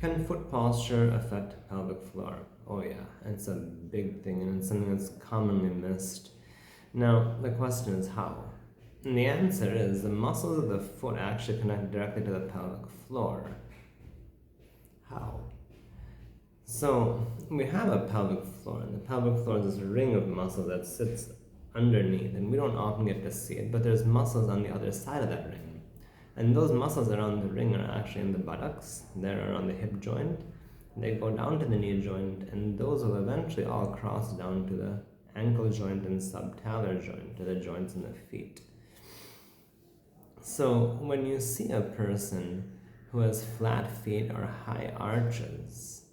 Can foot posture affect pelvic floor? Oh yeah, it's a big thing and it's something that's commonly missed. Now, the question is how? And the answer is the muscles of the foot actually connect directly to the pelvic floor. How? So, we have a pelvic floor, and the pelvic floor is this ring of muscle that sits underneath, and we don't often get to see it, but there's muscles on the other side of that ring. And those muscles around the ring are actually in the buttocks, they're around the hip joint, they go down to the knee joint, and those will eventually all cross down to the ankle joint and subtalar joint, to the joints in the feet. So when you see a person who has flat feet or high arches,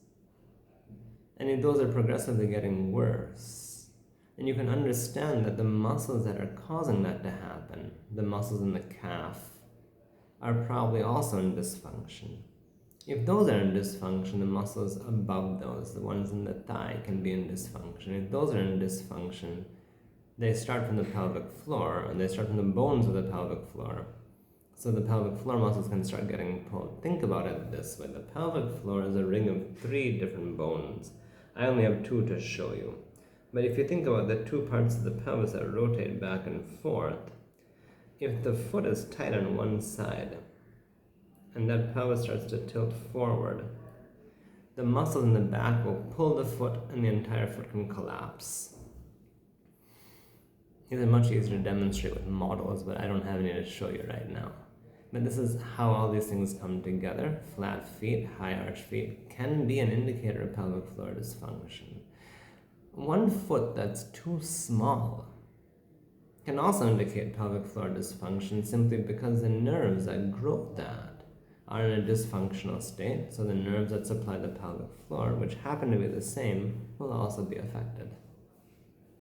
and if those are progressively getting worse, then you can understand that the muscles that are causing that to happen, the muscles in the calf, are probably also in dysfunction. If those are in dysfunction, the muscles above those, the ones in the thigh, can be in dysfunction. If those are in dysfunction, they start from the pelvic floor, and they start from the bones of the pelvic floor. So the pelvic floor muscles can start getting pulled. Think about it this way. The pelvic floor is a ring of 3 different bones. I only have 2 to show you. But if you think about the 2 parts of the pelvis that rotate back and forth, if the foot is tight on one side, and that pelvis starts to tilt forward, the muscles in the back will pull the foot and the entire foot can collapse. These are much easier to demonstrate with models, but I don't have any to show you right now. But this is how all these things come together. Flat feet, high arch feet can be an indicator of pelvic floor dysfunction. One foot that's too small can also indicate pelvic floor dysfunction simply because the nerves that grow that are in a dysfunctional state, so the nerves that supply the pelvic floor, which happen to be the same, will also be affected.